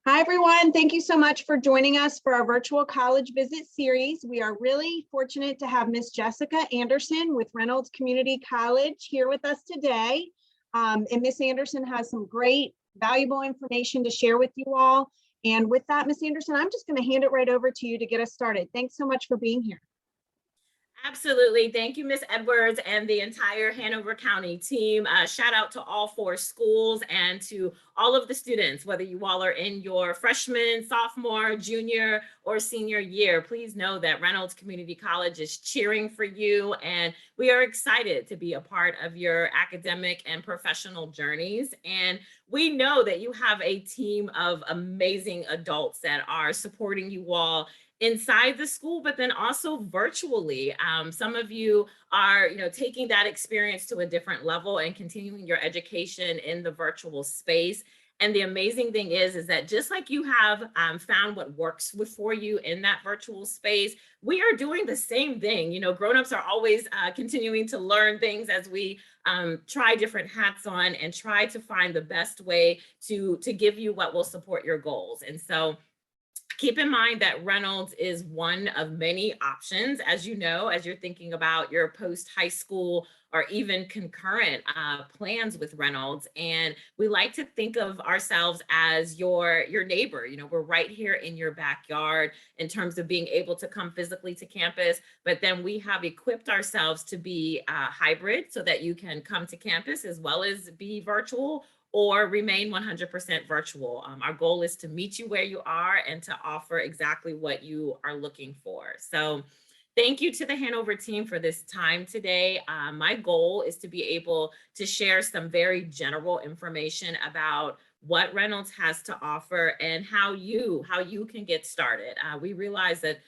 Hi, everyone. Thank you so much for joining us for our virtual college visit series. We are really fortunate to have Miss Jessica Andersson with Reynolds Community College here with us today. And Miss Andersson has some great, valuable information to share with you all. And with that, Miss Andersson, I'm just going to hand it right over to you to get us started. Thanks so much for being here. Absolutely. Thank you, Ms. Edwards and the entire Hanover County team. Shout out to all 4 schools and to all of the students, whether you all are in your freshman, sophomore, junior, or senior year. Please know that Reynolds Community College is cheering for you, and we are excited to be a part of your academic and professional journeys. And we know that you have a team of amazing adults that are supporting you all inside the school, but then also virtually. Some of you are, taking that experience to a different level and continuing your education in the virtual space. And the amazing thing is that just like you have found what works for you in that virtual space, we are doing the same thing. Grownups are always continuing to learn things as we try different hats on and try to find the best way to give you what will support your goals. And so keep in mind that Reynolds is one of many options, as you know, as you're thinking about your post-high school or even concurrent plans with Reynolds. And we like to think of ourselves as your neighbor. We're right here in your backyard in terms of being able to come physically to campus, but then we have equipped ourselves to be hybrid so that you can come to campus as well as be virtual or remain 100% virtual. Our goal is to meet you where you are and to offer exactly what you are looking for. So thank you to the Hanover team for this time today. My goal is to be able to share some very general information about what Reynolds has to offer and how you can get started. We realize that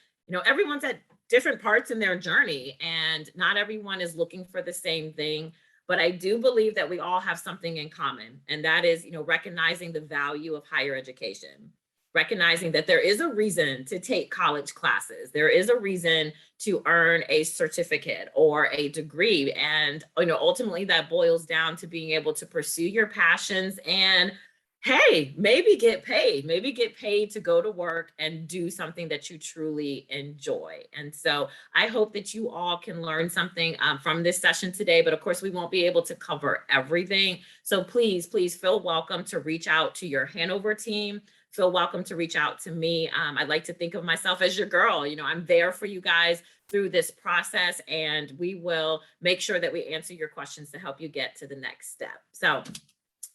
everyone's at different parts in their journey and not everyone is looking for the same thing. But I do believe that we all have something in common, and that is, recognizing the value of higher education, recognizing that there is a reason to take college classes. There is a reason to earn a certificate or a degree. And, ultimately that boils down to being able to pursue your passions and hey, maybe get paid to go to work and do something that you truly enjoy. And so I hope that you all can learn something from this session today, but of course we won't be able to cover everything. So please feel welcome to reach out to your Hanover team. Feel welcome to reach out to me. I'd like to think of myself as your girl. I'm there for you guys through this process, and we will make sure that we answer your questions to help you get to the next step. So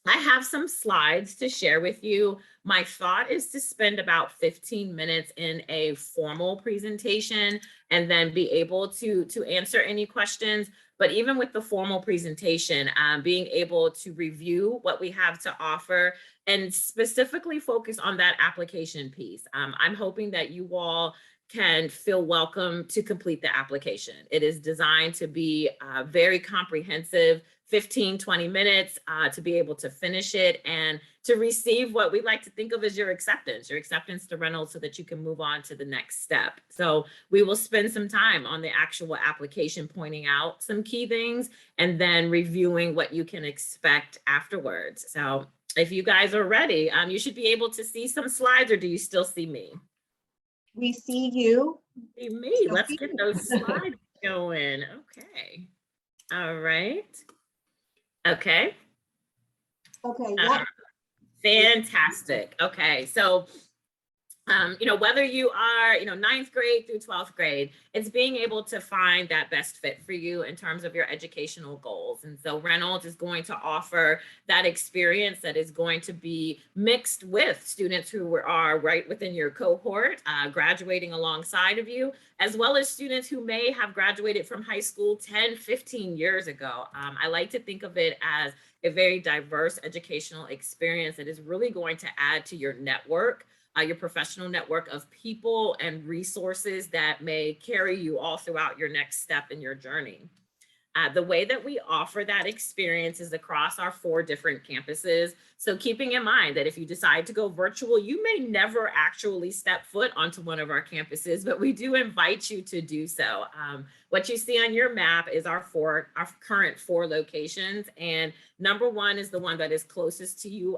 I have some slides to share with you. My thought is to spend about 15 minutes in a formal presentation and then be able to answer any questions. But even with the formal presentation, being able to review what we have to offer and specifically focus on that application piece. I'm hoping that you all can feel welcome to complete the application. It is designed to be very comprehensive, 15, 20 minutes to be able to finish it and to receive what we like to think of as your acceptance to Reynolds so that you can move on to the next step. So we will spend some time on the actual application, pointing out some key things and then reviewing what you can expect afterwards. So if you guys are ready, you should be able to see some slides, or do you still see me? We see you. See me. Let's get those slides going. Okay. All right. Okay. Okay. Yeah. Fantastic. Okay. So, whether you are, 9th grade through 12th grade, it's being able to find that best fit for you in terms of your educational goals. And so Reynolds is going to offer that experience that is going to be mixed with students who are right within your cohort, graduating alongside of you, as well as students who may have graduated from high school 10, 15 years ago. I like to think of it as a very diverse educational experience that is really going to add to your network, your professional network of people and resources that may carry you all throughout your next step in your journey. The way that we offer that experience is across our 4 different campuses. So keeping in mind that if you decide to go virtual, you may never actually step foot onto one of our campuses, but we do invite you to do so. What you see on your map is our current 4 locations. And number 1 is the one that is closest to you,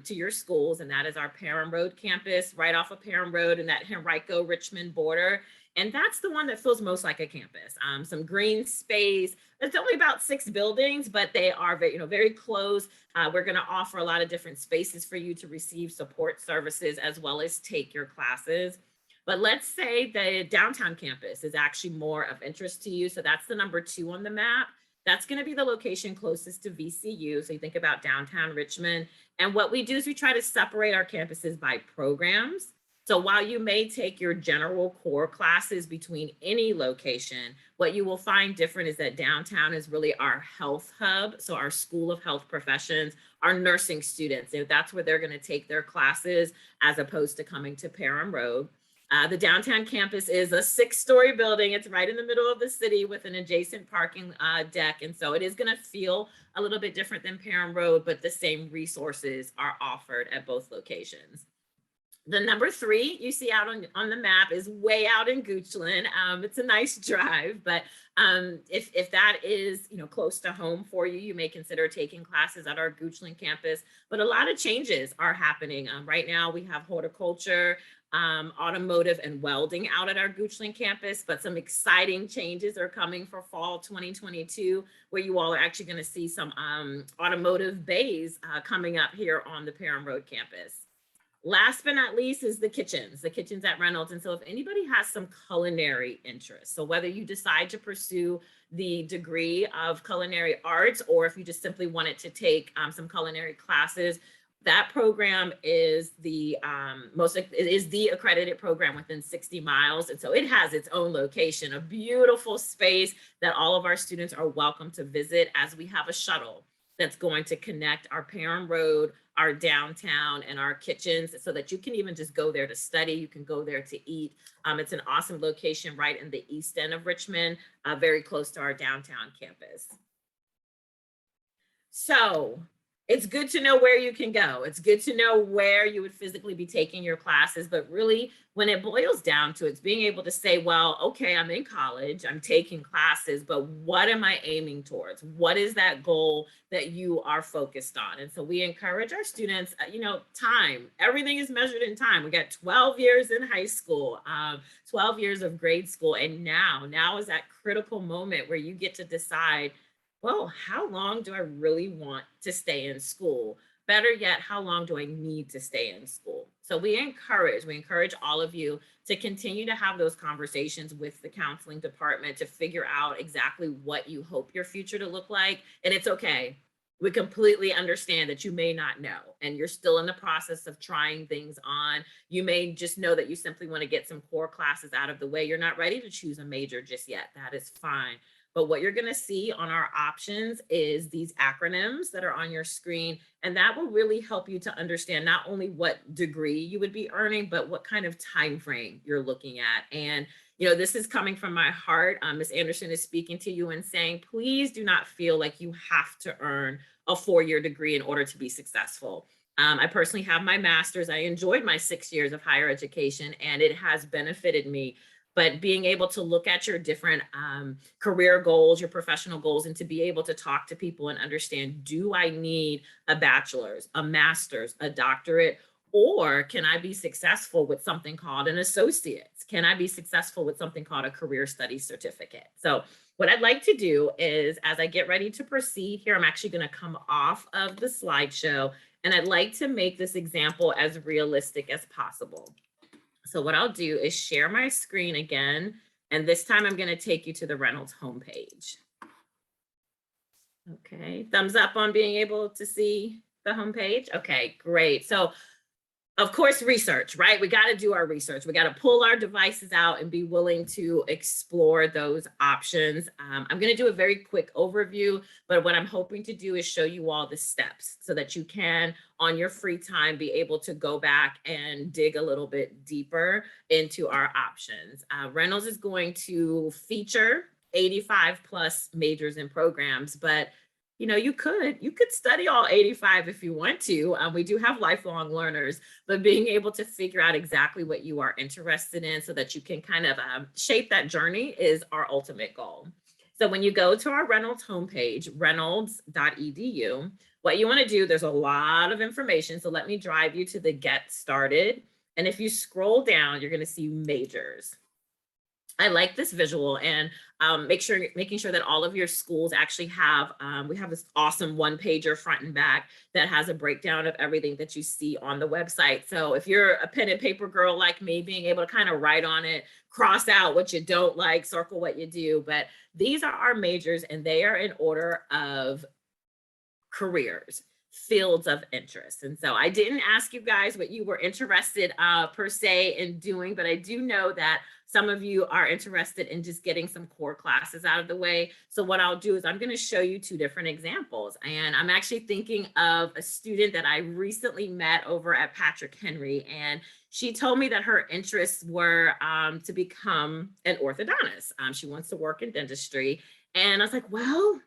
to your schools, and that is our Parham Road campus, right off of Parham Road and that Henrico-Richmond border. And that's the one that feels most like a campus. Some green space. It's only about 6 buildings, but they are very, very close. We're going to offer a lot of different spaces for you to receive support services as well as take your classes. But let's say the downtown campus is actually more of interest to you. So that's the number 2 on the map. That's going to be the location closest to VCU. So you think about downtown Richmond. And what we do is we try to separate our campuses by programs. So while you may take your general core classes between any location, what you will find different is that downtown is really our health hub. So our School of Health Professions, our nursing students, that's where they're going to take their classes as opposed to coming to Parham Road. The downtown campus is a 6-story building. It's right in the middle of the city with an adjacent parking deck. And so it is going to feel a little bit different than Parham Road, but the same resources are offered at both locations. The number 3 you see out on the map is way out in Goochland. It's a nice drive, but if that is close to home for you, you may consider taking classes at our Goochland campus. But a lot of changes are happening. Right now we have horticulture, automotive, and welding out at our Goochland campus, but some exciting changes are coming for fall 2022, where you all are actually going to see some automotive bays coming up here on the Parham Road campus. Last but not least is the kitchens at Reynolds. And so if anybody has some culinary interest, so whether you decide to pursue the degree of culinary arts, or if you just simply wanted to take some culinary classes, that program is the accredited program within 60 miles. And so it has its own location, a beautiful space that all of our students are welcome to visit, as we have a shuttle that's going to connect our Parham Road, our downtown, and our kitchens, so that you can even just go there to study. You can go there to eat. It's an awesome location right in the east end of Richmond, very close to our downtown campus. So it's good to know where you can go. It's good to know where you would physically be taking your classes, but really when it boils down to it, it's being able to say, well, okay, I'm in college, I'm taking classes, but what am I aiming towards? What is that goal that you are focused on? And so we encourage our students, time, everything is measured in time. We got 12 years in high school, 12 years of grade school. And now is that critical moment where you get to decide, well, how long do I really want to stay in school? Better yet, how long do I need to stay in school? So we encourage all of you to continue to have those conversations with the counseling department to figure out exactly what you hope your future to look like. And it's okay. We completely understand that you may not know, and you're still in the process of trying things on. You may just know that you simply want to get some core classes out of the way. You're not ready to choose a major just yet. That is fine. But what you're going to see on our options is these acronyms that are on your screen. And that will really help you to understand not only what degree you would be earning, but what kind of time frame you're looking at. And this is coming from my heart. Ms. Anderson is speaking to you and saying, please do not feel like you have to earn a 4-year degree in order to be successful. I personally have my master's. I enjoyed my 6 years of higher education, and it has benefited me. But being able to look at your different career goals, your professional goals, and to be able to talk to people and understand, do I need a bachelor's, a master's, a doctorate, or can I be successful with something called an associate's? Can I be successful with something called a career studies certificate? So what I'd like to do is, as I get ready to proceed here, I'm actually going to come off of the slideshow, and I'd like to make this example as realistic as possible. So what I'll do is share my screen again, and this time I'm going to take you to the Reynolds homepage. Okay, thumbs up on being able to see the homepage. Okay, great. So of course, research, right? We got to do our research. We got to pull our devices out and be willing to explore those options. I'm going to do a very quick overview, but what I'm hoping to do is show you all the steps so that you can, on your free time, be able to go back and dig a little bit deeper into our options. Reynolds is going to feature 85 plus majors and programs, but you could study all 85 if you want to. We do have lifelong learners, but being able to figure out exactly what you are interested in so that you can kind of shape that journey is our ultimate goal. So when you go to our Reynolds homepage, reynolds.edu, what you want to do, there's a lot of information. So let me drive you to the Get Started. And if you scroll down, you're going to see majors. I like this visual, and making sure that all of your schools actually have, we have this awesome one pager front and back that has a breakdown of everything that you see on the website. So if you're a pen and paper girl like me, being able to kind of write on it, cross out what you don't like, circle what you do, but these are our majors and they are in order of careers, fields of interest. And so I didn't ask you guys what you were interested per se in doing, but I do know that some of you are interested in just getting some core classes out of the way. So what I'll do is I'm going to show you two different examples. And I'm actually thinking of a student that I recently met over at Patrick Henry. And she told me that her interests were to become an orthodontist. She wants to work in dentistry. And I was like, well,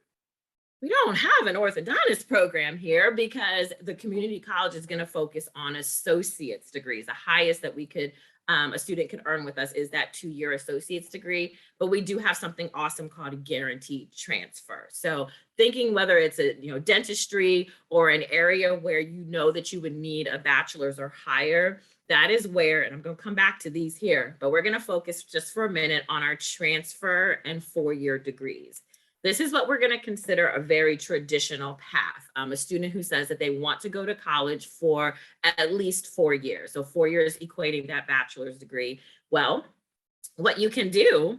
we don't have an orthodontist program here because the community college is going to focus on associate's degrees. The highest that we could a student can earn with us is that 2-year associate's degree, but we do have something awesome called a guaranteed transfer. So thinking whether it's a dentistry or an area where that you would need a bachelor's or higher, that is where, and I'm going to come back to these here, but we're going to focus just for a minute on our transfer and 4-year degrees. This is what we're going to consider a very traditional path. A student who says that they want to go to college for at least 4 years. So 4 years equating that bachelor's degree. Well, what you can do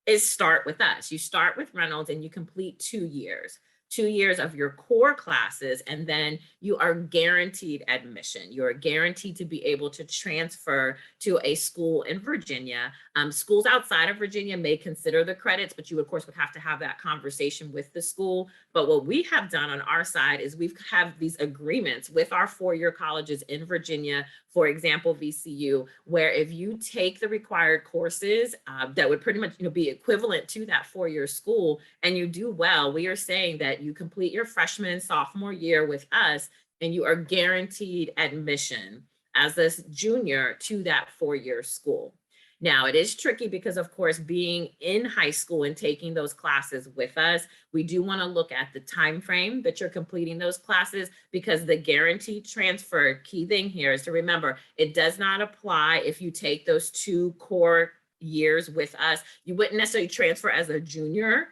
is start with us. You start with Reynolds and you complete 2 years. 2 years of your core classes, and then you are guaranteed admission. You're guaranteed to be able to transfer to a school in Virginia. Schools outside of Virginia may consider the credits, but you of course would have to have that conversation with the school. But what we have done on our side is we've have these agreements with our 4-year colleges in Virginia, for example, VCU, where if you take the required courses that would pretty much be equivalent to that 4-year school and you do well, we are saying that you complete your freshman and sophomore year with us and you are guaranteed admission as a junior to that 4-year school. Now, it is tricky because, of course, being in high school and taking those classes with us, we do want to look at the time frame that you're completing those classes, because the guaranteed transfer, key thing here is to remember, it does not apply if you take those 2 core years with us. You wouldn't necessarily transfer as a junior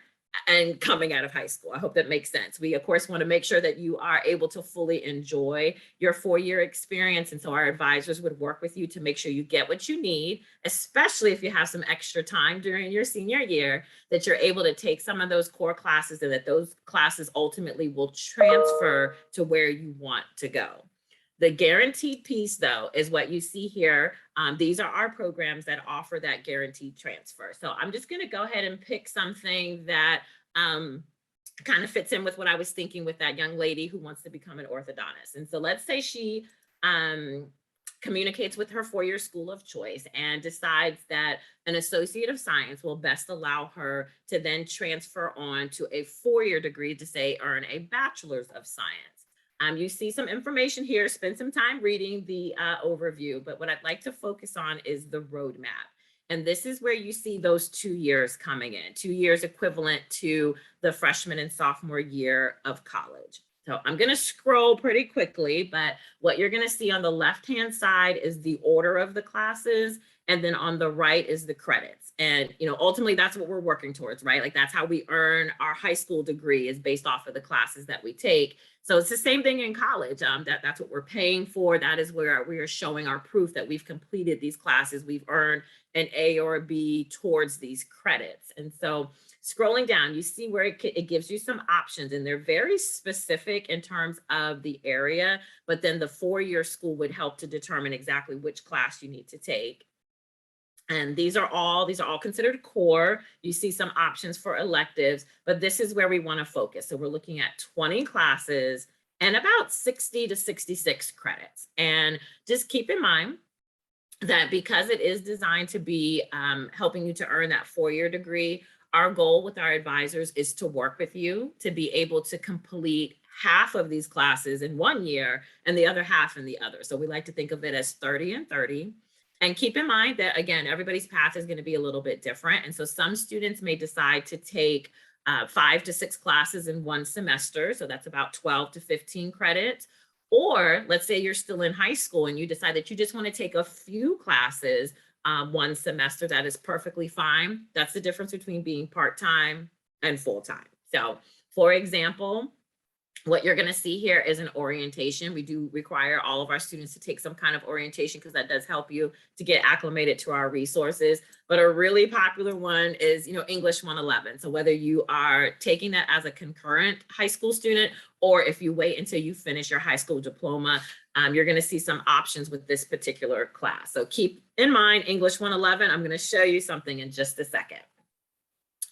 and coming out of high school. I hope that makes sense. We, of course, want to make sure that you are able to fully enjoy your 4-year experience. And so our advisors would work with you to make sure you get what you need, especially if you have some extra time during your senior year, that you're able to take some of those core classes and that those classes ultimately will transfer to where you want to go. The guaranteed piece, though, is what you see here. These are our programs that offer that guaranteed transfer. So I'm just going to go ahead and pick something that kind of fits in with what I was thinking with that young lady who wants to become an orthodontist. And so let's say she communicates with her 4-year school of choice and decides that an associate of science will best allow her to then transfer on to a 4-year degree to, say, earn a bachelor's of science. You see some information here, spend some time reading the overview, but what I'd like to focus on is the roadmap. And this is where you see those 2 years coming in, 2 years equivalent to the freshman and sophomore year of college. So I'm going to scroll pretty quickly, but what you're going to see on the left-hand side is the order of the classes. And then on the right is the credits. And, ultimately that's what we're working towards, right? Like that's how we earn our high school degree, is based off of the classes that we take. So it's the same thing in college. That's what we're paying for. That is where we are showing our proof that we've completed these classes. We've earned an A or a B towards these credits. And so scrolling down, you see where it gives you some options, and they're very specific in terms of the area, but then the 4-year school would help to determine exactly which class you need to take. And these are all considered core. You see some options for electives, but this is where we want to focus. So we're looking at 20 classes and about 60 to 66 credits. And just keep in mind that because it is designed to be helping you to earn that 4-year degree, Our goal with our advisors is to work with you to be able to complete half of these classes in 1 year and the other half in the other. So we like to think of it as 30 and 30. And keep in mind that, again, everybody's path is going to be a little bit different. And so some students may decide to take 5 to 6 classes in one semester. So that's about 12 to 15 credits. Or let's say you're still in high school and you decide that you just want to take a few classes one semester. That is perfectly fine. That's the difference between being part-time and full-time. So for example, what you're going to see here is an orientation. We do require all of our students to take some kind of orientation because that does help you to get acclimated to our resources. But a really popular one is, English 111. So whether you are taking that as a concurrent high school student, or if you wait until you finish your high school diploma, you're going to see some options with this particular class. So keep in mind English 111. I'm going to show you something in just a second.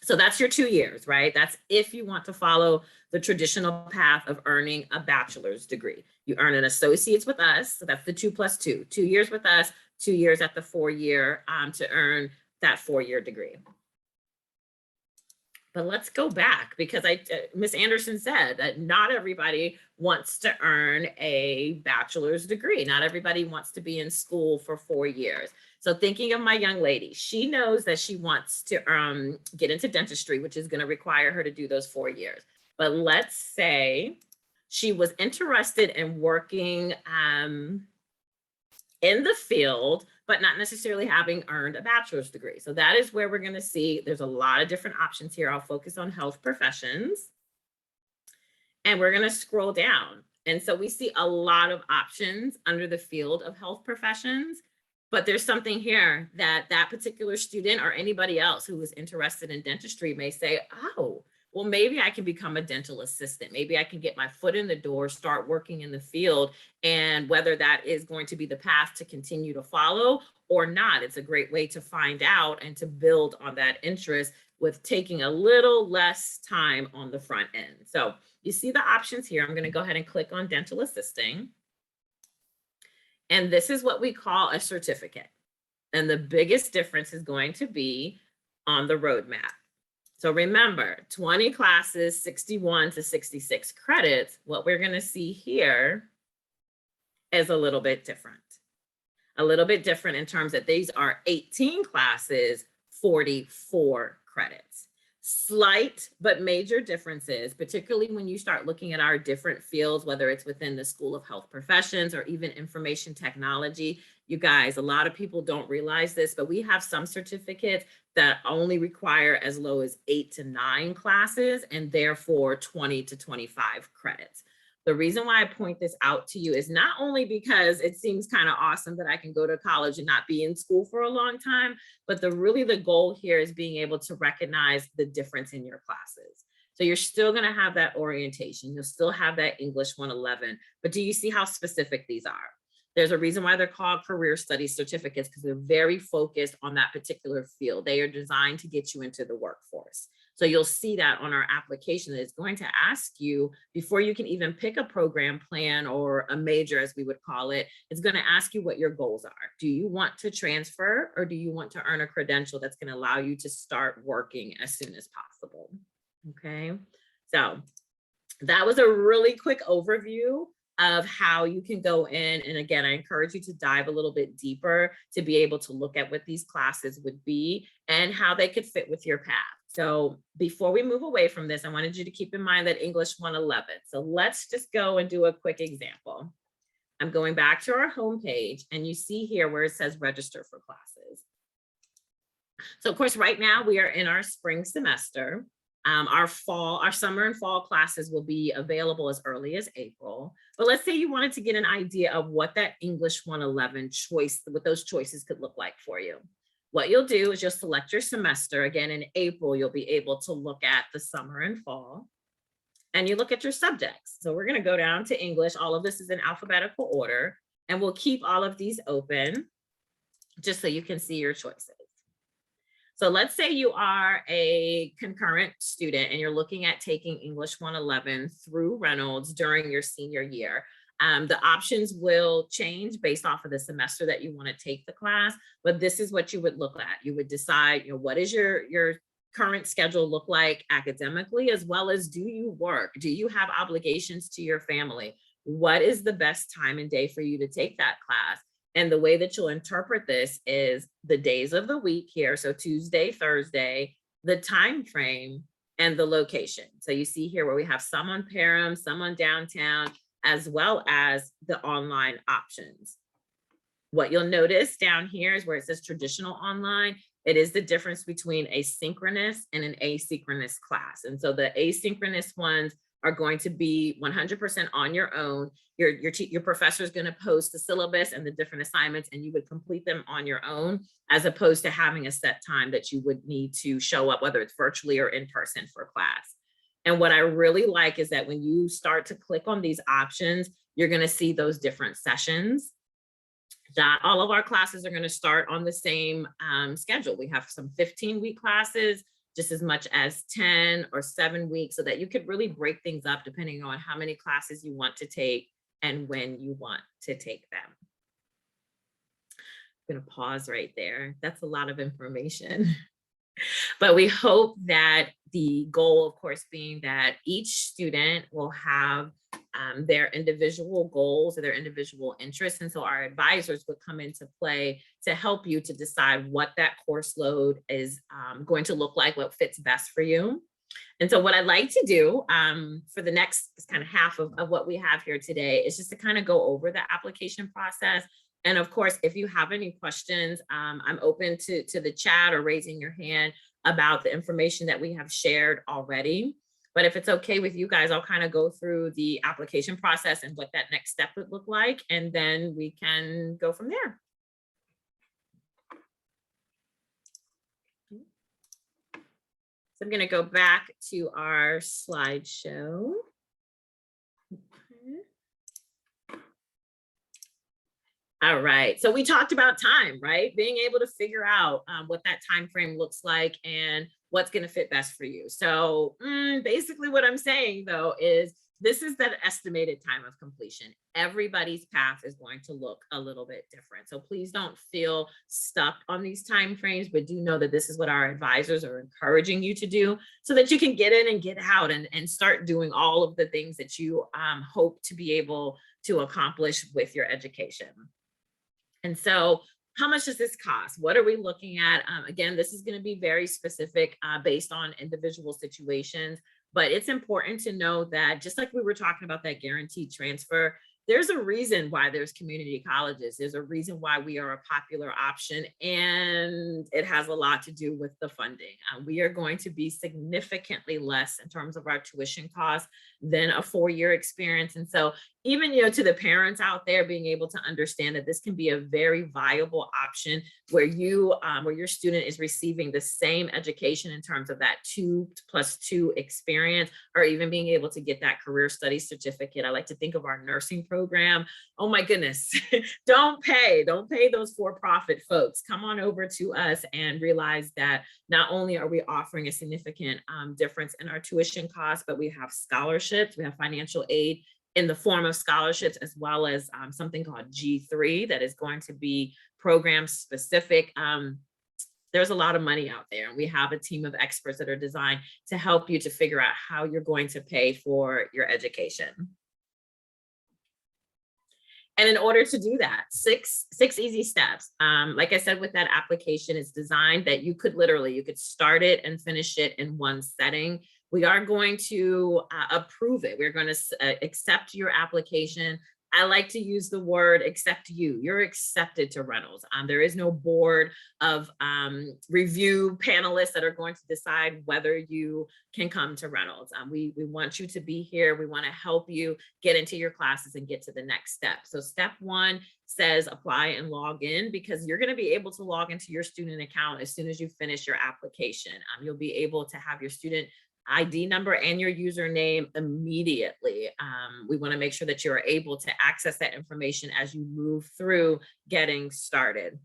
So that's your 2 years, right? That's if you want to follow the traditional path of earning a bachelor's degree. You earn an associate's with us. So that's the 2 plus 2, 2 years with us, 2 years at the 4-year to earn that 4-year degree. But let's go back because Ms. Anderson said that not everybody wants to earn a bachelor's degree. Not everybody wants to be in school for 4 years. So thinking of my young lady, she knows that she wants to get into dentistry, which is going to require her to do those 4 years. But let's say she was interested in working in the field, but not necessarily having earned a bachelor's degree. So that is where we're going to see there's a lot of different options here. I'll focus on health professions. And we're going to scroll down. And so we see a lot of options under the field of health professions. But there's something here that that particular student or anybody else who is interested in dentistry may say, oh, well, maybe I can become a dental assistant. Maybe I can get my foot in the door, start working in the field. And whether that is going to be the path to continue to follow or not, it's a great way to find out and to build on that interest with taking a little less time on the front end. So you see the options here. I'm going to go ahead and click on dental assisting. And this is what we call a certificate. And the biggest difference is going to be on the roadmap. So remember, 20 classes, 61 to 66 credits. What we're going to see here is a little bit different. A little bit different in terms that these are 18 classes, 44 credits. Slight but major differences, particularly when you start looking at our different fields, whether it's within the School of Health Professions or even information technology. You guys, a lot of people don't realize this, but we have some certificates that only require as low as 8 to 9 classes and therefore 20 to 25 credits. The reason why I point this out to you is not only because it seems kind of awesome that I can go to college and not be in school for a long time, but really the goal here is being able to recognize the difference in your classes. So you're still going to have that orientation. You'll still have that English 111, but do you see how specific these are? There's a reason why they're called career studies certificates because they're very focused on that particular field. They are designed to get you into the workforce. So you'll see that on our application that it's going to ask you before you can even pick a program plan or a major, as we would call it, it's going to ask you what your goals are. Do you want to transfer or do you want to earn a credential that's going to allow you to start working as soon as possible? Okay, so that was a really quick overview of how you can go in. And again, I encourage you to dive a little bit deeper to be able to look at what these classes would be and how they could fit with your path. So before we move away from this, I wanted you to keep in mind that English 111. So let's just go and do a quick example. I'm going back to our homepage and you see here where it says register for classes. So of course, right now we are in our spring semester. Our summer and fall classes will be available as early as April. But let's say you wanted to get an idea of what that English 111 choice, what those choices could look like for you. What you'll do is you'll select your semester. Again, in April, you'll be able to look at the summer and fall. And you look at your subjects. So we're going to go down to English. All of this is in alphabetical order. And we'll keep all of these open just so you can see your choices. So let's say you are a concurrent student and you're looking at taking English 111 through Reynolds during your senior year. The options will change based off of the semester that you want to take the class, but this is what you would look at. You would decide, what is your current schedule look like academically, as well as do you work? Do you have obligations to your family? What is the best time and day for you to take that class? And the way that you'll interpret this is the days of the week here. So Tuesday, Thursday, the time frame, and the location. So you see here where we have some on Parham, some on downtown, as well as the online options. What you'll notice down here is where it says traditional online. It is the difference between a synchronous and an asynchronous class. And so the asynchronous ones are going to be 100% on your own. Your professor is going to post the syllabus and the different assignments, and you would complete them on your own, as opposed to having a set time that you would need to show up, whether it's virtually or in person for class. And what I really like is that when you start to click on these options, you're going to see those different sessions. Not all of our classes are going to start on the same schedule. We have some 15-week classes, just as much as 10 or 7 weeks, so that you could really break things up depending on how many classes you want to take and when you want to take them. I'm going to pause right there. That's a lot of information. But we hope that the goal, of course, being that each student will have their individual goals or their individual interests. And so our advisors would come into play to help you to decide what that course load is going to look like, what fits best for you. And so what I'd like to do for the next kind of half of what we have here today is just to kind of go over the application process. And of course, if you have any questions, I'm open to the chat or raising your hand about the information that we have shared already. But if it's okay with you guys, I'll kind of go through the application process and what that next step would look like, and then we can go from there. So I'm going to go back to our slideshow. All right, so we talked about time, right? Being able to figure out what that time frame looks like and what's going to fit best for you. So basically what I'm saying, though, is this is that estimated time of completion. Everybody's path is going to look a little bit different. So please don't feel stuck on these time frames, but do know that this is what our advisors are encouraging you to do, so that you can get in and get out and start doing all of the things that you hope to be able to accomplish with your education. And so how much does this cost? What are we looking at? Again, this is going to be very specific based on individual situations, but it's important to know that just like we were talking about that guaranteed transfer, there's a reason why there's community colleges. There's a reason why we are a popular option, and it has a lot to do with the funding. We are going to be significantly less in terms of our tuition costs than a 4-year experience. And so even, to the parents out there, being able to understand that this can be a very viable option where your student is receiving the same education in terms of that 2+2 experience, or even being able to get that career studies certificate. I like to think of our nursing program. Oh my goodness, don't pay those for-profit folks. Come on over to us and realize that not only are we offering a significant difference in our tuition costs, but we have scholarships, we have financial aid in the form of scholarships, as well as something called G3 that is going to be program specific. There's a lot of money out there, and we have a team of experts that are designed to help you to figure out how you're going to pay for your education. And in order to do that, six easy steps. Like I said, with that application, it's designed that you could start it and finish it in one setting. We are going to approve it. We're going to accept your application. I like to use the word accept you. You're accepted to Reynolds. There is no board of review panelists that are going to decide whether you can come to Reynolds. We want you to be here. We want to help you get into your classes and get to the next step. So step 1 says apply and log in, because you're going to be able to log into your student account as soon as you finish your application. You'll be able to have your student ID number and your username immediately. We want to make sure that you're able to access that information as you move through getting started.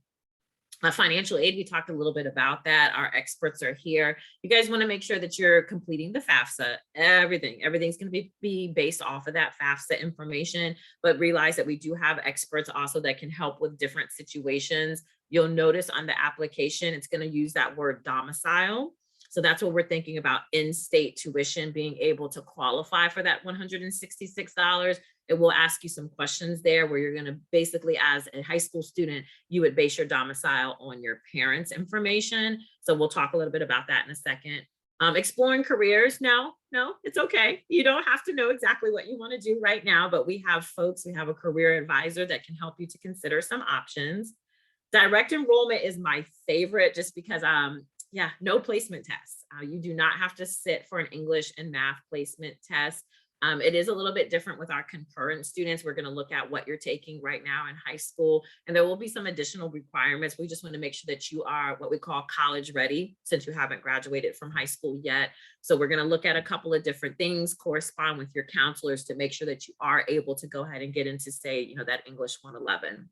Financial aid, we talked a little bit about that. Our experts are here. You guys want to make sure that you're completing the FAFSA. Everything's going to be based off of that FAFSA information, but realize that we do have experts also that can help with different situations. You'll notice on the application, it's going to use that word domicile. So that's what we're thinking about, in-state tuition, being able to qualify for that $166. It will ask you some questions there where you're going to basically, as a high school student, you would base your domicile on your parents' information. So we'll talk a little bit about that in a second. Exploring careers. No, it's okay. You don't have to know exactly what you want to do right now, but we have a career advisor that can help you to consider some options. Direct enrollment is my favorite just because, no placement tests. You do not have to sit for an English and math placement test. It is a little bit different with our concurrent students. We're going to look at what you're taking right now in high school, and there will be some additional requirements. We just want to make sure that you are what we call college ready, since you haven't graduated from high school yet. So we're going to look at a couple of different things, correspond with your counselors to make sure that you are able to go ahead and get into, say, that English 111.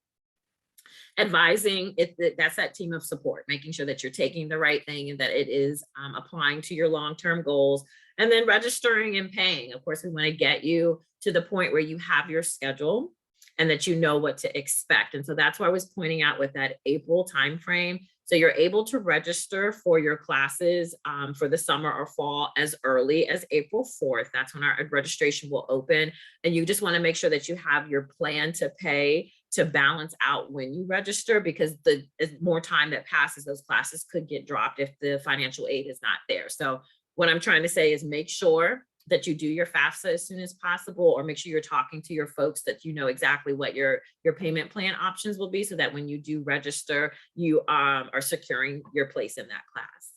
Advising, that's that team of support, making sure that you're taking the right thing and that it is applying to your long-term goals. And then registering and paying. Of course, we want to get you to the point where you have your schedule and that you know what to expect. And so that's why I was pointing out with that April timeframe. So you're able to register for your classes for the summer or fall as early as April 4th. That's when our registration will open. And you just want to make sure that you have your plan to pay to balance out when you register, because the more time that passes, those classes could get dropped if the financial aid is not there. So what I'm trying to say is make sure that you do your FAFSA as soon as possible, or make sure you're talking to your folks that you know exactly what your payment plan options will be, so that when you do register, you are securing your place in that class.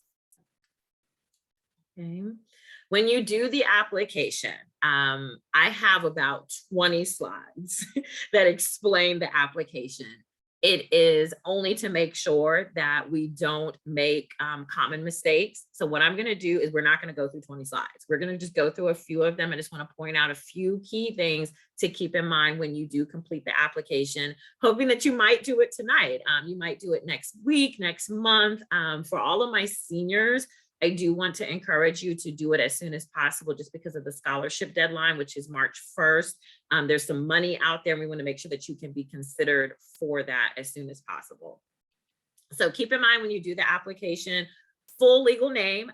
Okay. When you do the application, I have about 20 slides that explain the application. It is only to make sure that we don't make common mistakes. So what I'm going to do is we're not going to go through 20 slides. We're going to just go through a few of them. I just want to point out a few key things to keep in mind when you do complete the application, hoping that you might do it tonight. You might do it next week, next month. For all of my seniors, I do want to encourage you to do it as soon as possible, just because of the scholarship deadline, which is March 1st. There's some money out there, and we want to make sure that you can be considered for that as soon as possible. So keep in mind when you do the application, full legal name,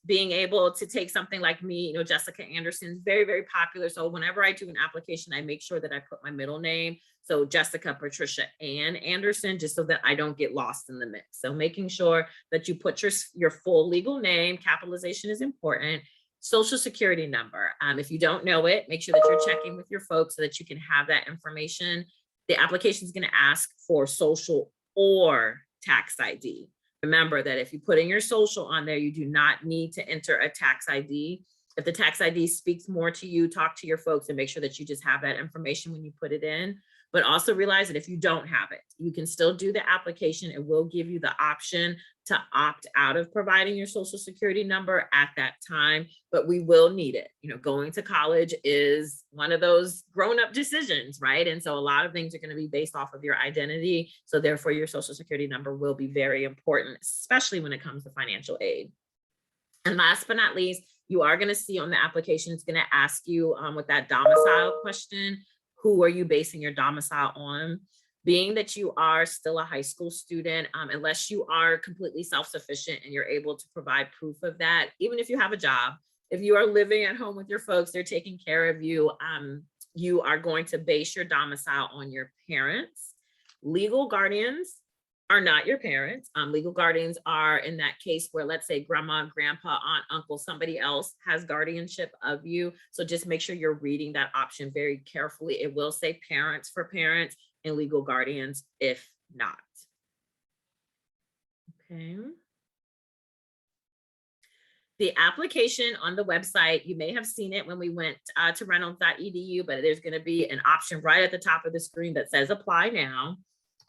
being able to take something like me, Jessica Andersson is very, very popular. So whenever I do an application, I make sure that I put my middle name. So Jessica, Patricia, Ann Anderson, just so that I don't get lost in the mix. So making sure that you put your full legal name, capitalization is important. Social security number. If you don't know it, make sure that you're checking with your folks so that you can have that information. The application is going to ask for social or tax ID. Remember that if you put in your social on there, you do not need to enter a tax ID. If the tax ID speaks more to you, talk to your folks and make sure that you just have that information when you put it in. But also realize that if you don't have it, you can still do the application. It will give you the option to opt out of providing your social security number at that time, but we will need it. Going to college is one of those grown-up decisions, right? And so a lot of things are going to be based off of your identity. So therefore your social security number will be very important, especially when it comes to financial aid. And last but not least, you are going to see on the application, it's going to ask you with that domicile question, who are you basing your domicile on? Being that you are still a high school student, unless you are completely self-sufficient and you're able to provide proof of that, even if you have a job, if you are living at home with your folks, they're taking care of you, you are going to base your domicile on your parents. Legal guardians are not your parents. Legal guardians are in that case where, let's say, grandma, grandpa, aunt, uncle, somebody else has guardianship of you. So just make sure you're reading that option very carefully. It will say parents for parents and legal guardians if not. Okay. The application on the website, you may have seen it when we went to reynolds.edu, but there's going to be an option right at the top of the screen that says apply now.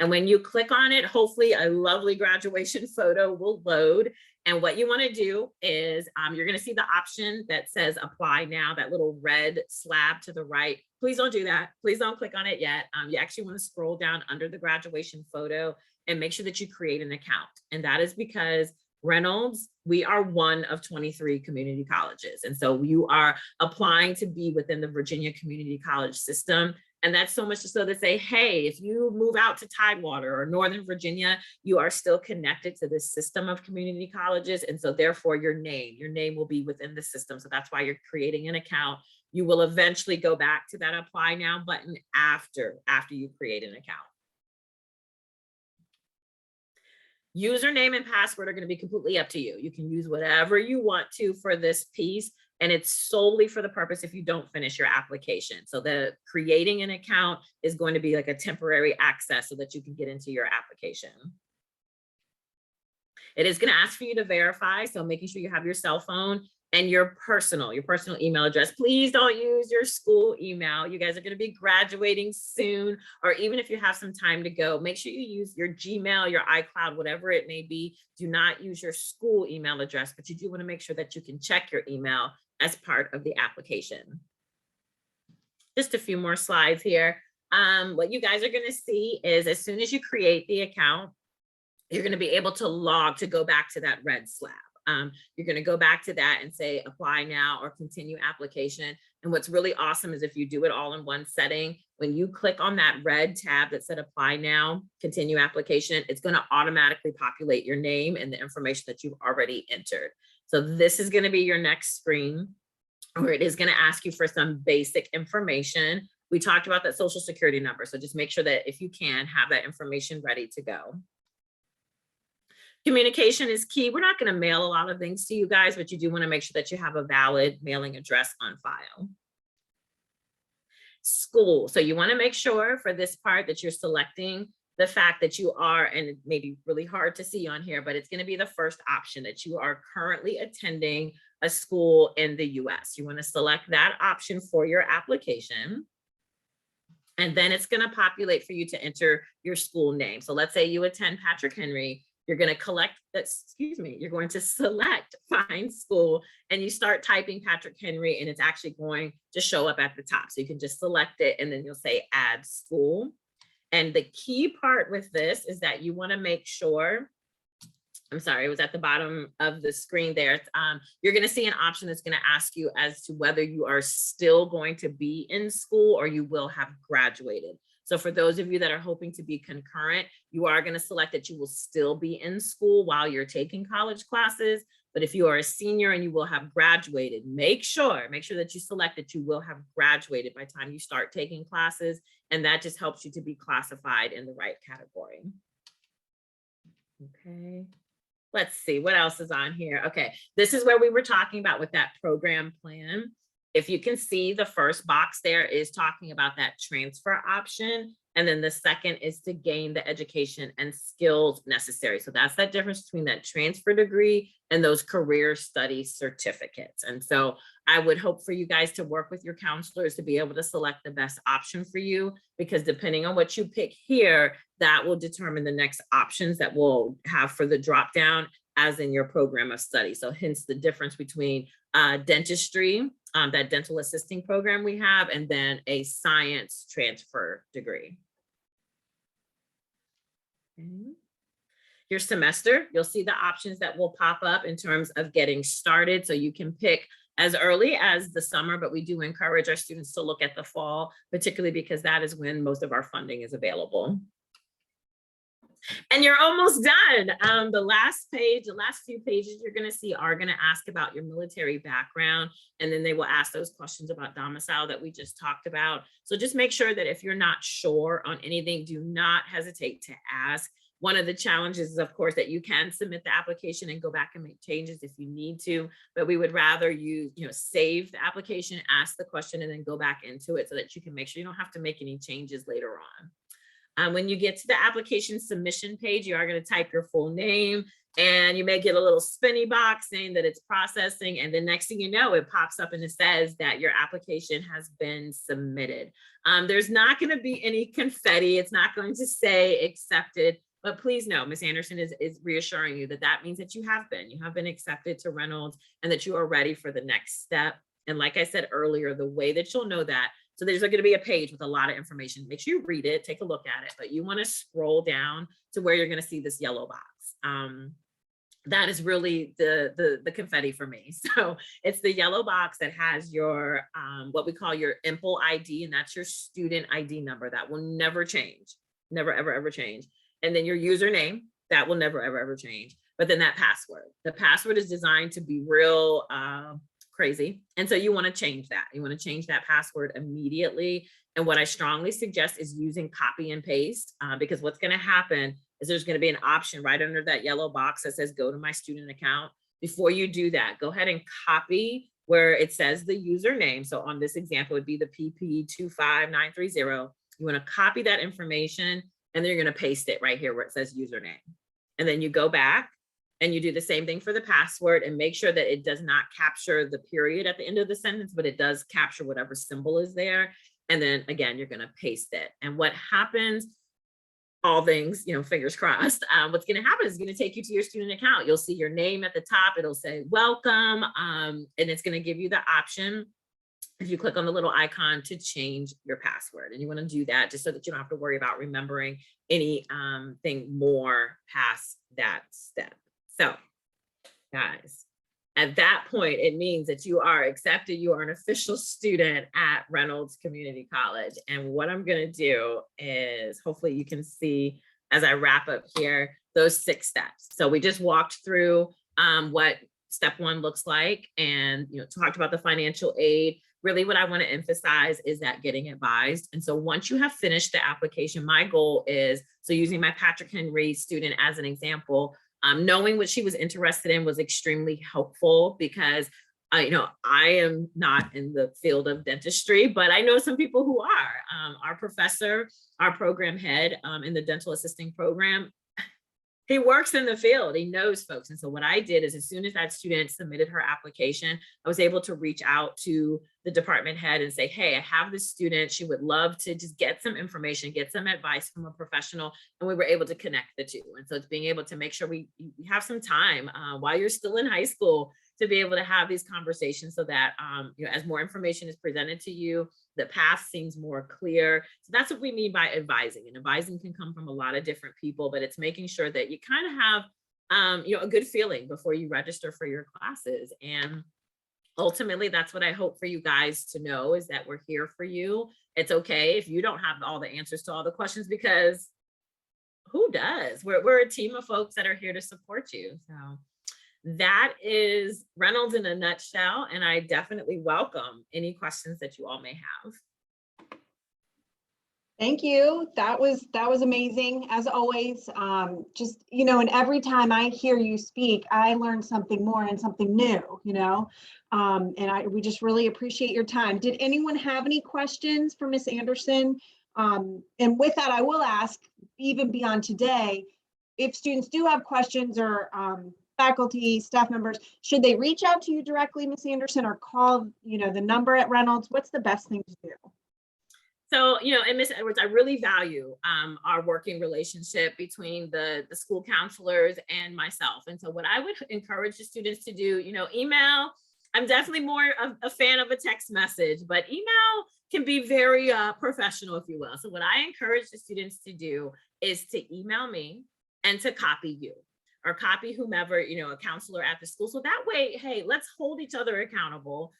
And when you click on it, hopefully a lovely graduation photo will load. And what you want to do is you're going to see the option that says apply now, that little red slab to the right. Please don't do that. Please don't click on it yet. You actually want to scroll down under the graduation photo and make sure that you create an account. And that is because Reynolds, we are one of 23 community colleges. And so you are applying to be within the Virginia Community College system. And that's so much so to say, hey, if you move out to Tidewater or Northern Virginia, you are still connected to this system of community colleges. And so therefore your name will be within the system. So that's why you're creating an account. You will eventually go back to that apply now button after you create an account. Username and password are going to be completely up to you. You can use whatever you want to for this piece, and it's solely for the purpose if you don't finish your application. So the creating an account is going to be like a temporary access so that you can get into your application. It is going to ask for you to verify, so making sure you have your cell phone and your personal email address. Please don't use your school email. You guys are going to be graduating soon, or even if you have some time to go, make sure you use your Gmail, your iCloud, whatever it may be. Do not use your school email address, but you do want to make sure that you can check your email as part of the application. Just a few more slides here. What you guys are going to see is as soon as you create the account, you're going to be able to go back to that red slab. You're going to go back to that and say apply now or continue application. And what's really awesome is if you do it all in one setting, when you click on that red tab that said apply now, continue application, it's going to automatically populate your name and the information that you've already entered. So this is going to be your next screen, where it is going to ask you for some basic information. We talked about that social security number. So just make sure that if you can have that information ready to go. Communication is key. We're not going to mail a lot of things to you guys, but you do want to make sure that you have a valid mailing address on file. School. So you want to make sure for this part that you're selecting the fact that you are, and it may be really hard to see on here, but it's going to be the first option, that you are currently attending a school in the US. You want to select that option for your application. And then it's going to populate for you to enter your school name. So let's say you attend Patrick Henry. You're going to select find school, and you start typing Patrick Henry, and it's actually going to show up at the top. So you can just select it, and then you'll say add school. And the key part with this is that you want to make sure, I'm sorry, it was at the bottom of the screen there. You're going to see an option that's going to ask you as to whether you are still going to be in school or you will have graduated. So for those of you that are hoping to be concurrent, you are going to select that you will still be in school while you're taking college classes. But if you are a senior and you will have graduated, make sure that you select that you will have graduated by the time you start taking classes. And that just helps you to be classified in the right category. Okay. Let's see what else is on here. Okay, this is where we were talking about with that program plan. If you can see, the first box there is talking about that transfer option. And then the second is to gain the education and skills necessary. So that's that difference between that transfer degree and those career study certificates. And so I would hope for you guys to work with your counselors to be able to select the best option for you, because depending on what you pick here, that will determine the next options that we'll have for the drop down as in your program of study. So hence the difference between dentistry, that dental assisting program we have, and then a science transfer degree. Okay. Your semester, you'll see the options that will pop up in terms of getting started. So you can pick as early as the summer, but we do encourage our students to look at the fall, particularly because that is when most of our funding is available. And you're almost done. The last page, the last few pages you're going to see are going to ask about your military background, and then they will ask those questions about domicile that we just talked about. So just make sure that if you're not sure on anything, do not hesitate to ask. One of the challenges is, of course, that you can submit the application and go back and make changes if you need to, but we would rather you save the application, ask the question, and then go back into it so that you can make sure you don't have to make any changes later on. When you get to the application submission page, you are going to type your full name, and you may get a little spinny box saying that it's processing. And the next thing you know, it pops up and it says that your application has been submitted. There's not going to be any confetti. It's not going to say accepted, but please know, Ms. Anderson is reassuring you that that means that you have been accepted to Reynolds and that you are ready for the next step. And like I said earlier, the way that you'll know that, so there's going to be a page with a lot of information. Make sure you read it, take a look at it, but you want to scroll down to where you're going to see this yellow box. that is really the confetti for me. So it's the yellow box that has your what we call your IMPL ID, and that's your student ID number that will never change, never ever change. And then your username that will never ever change. But then that password, the password is designed to be real crazy, and so you want to change that. You want to change that password immediately. And what I strongly suggest is using copy and paste, because what's going to happen is there's going to be an option right under that yellow box that says go to my student account. Before you do that, go ahead and copy where it says the username. So on this example, it would be the PP25930. You want to copy that information, and then you're going to paste it right here where it says username. And then you go back and you do the same thing for the password, and make sure that it does not capture the period at the end of the sentence, but it does capture whatever symbol is there. And then again, you're going to paste it. And what happens, all things, fingers crossed, what's going to happen is going to take you to your student account. You'll see your name at the top. It'll say welcome. And it's going to give you the option, if you click on the little icon, to change your password. And you want to do that just so that you don't have to worry about remembering anything more past that step. So guys, at that point, it means that you are accepted. You are an official student at Reynolds Community College. And what I'm going to do is, hopefully you can see as I wrap up here, those 6 steps. So we just walked through what step 1 looks like, and talked about the financial aid. Really what I want to emphasize is that getting advised. And so once you have finished the application, my goal is, so using my Patrick Henry student as an example, knowing what she was interested in was extremely helpful, because I am not in the field of dentistry, but I know some people who are. Our professor, our program head in the dental assisting program, he works in the field, he knows folks. And so what I did is, as soon as that student submitted her application, I was able to reach out to the department head and say, hey, I have this student. She would love to just get some information, get some advice from a professional. And we were able to connect the two. And so it's being able to make sure we have some time while you're still in high school to be able to have these conversations, so that as more information is presented to you, the path seems more clear. So that's what we mean by advising. And advising can come from a lot of different people, but it's making sure that you kind of have a good feeling before you register for your classes. And ultimately, that's what I hope for you guys to know, is that we're here for you. It's okay if you don't have all the answers to all the questions, because who does? We're a team of folks that are here to support you. So that is Reynolds in a nutshell, and I definitely welcome any questions that you all may have. Thank you. That was amazing, as always. And every time I hear you speak, I learn something more and something new, we just really appreciate your time. Did anyone have any questions for Ms. Anderson? And with that, I will ask, even beyond today, if students do have questions, or faculty, staff members, should they reach out to you directly, Ms. Anderson, or call, the number at Reynolds? What's the best thing to do? So, and Ms. Edwards, I really value our working relationship between the school counselors and myself. And so what I would encourage the students to do, email, I'm definitely more of a fan of a text message, but email can be very professional, if you will. So what I encourage the students to do is to email me and to copy you, or copy whomever, a counselor at the school. So that way, hey, let's hold each other accountable.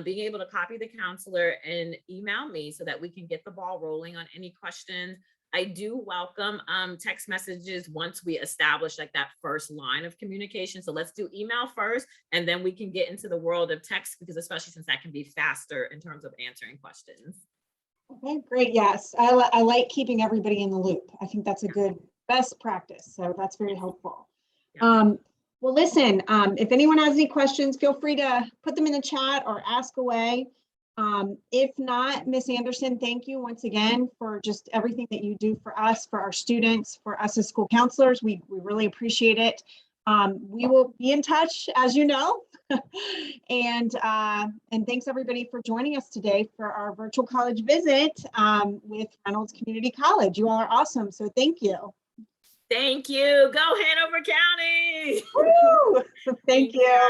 Being able to copy the counselor and email me so that we can get the ball rolling on any questions. I do welcome text messages once we establish like that first line of communication. So let's do email first, and then we can get into the world of text, because especially since that can be faster in terms of answering questions. Okay, great. Yes, I like keeping everybody in the loop. I think that's a good best practice. So that's very helpful. Yeah. Well, listen, if anyone has any questions, feel free to put them in the chat or ask away. If not, Ms. Anderson, thank you once again for just everything that you do for us, for our students, for us as school counselors. We really appreciate it. We will be in touch, as you know. And thanks everybody for joining us today for our virtual college visit with Reynolds Community College. You all are awesome, so thank you. Thank you. Go Hanover County. Woo! Thank you.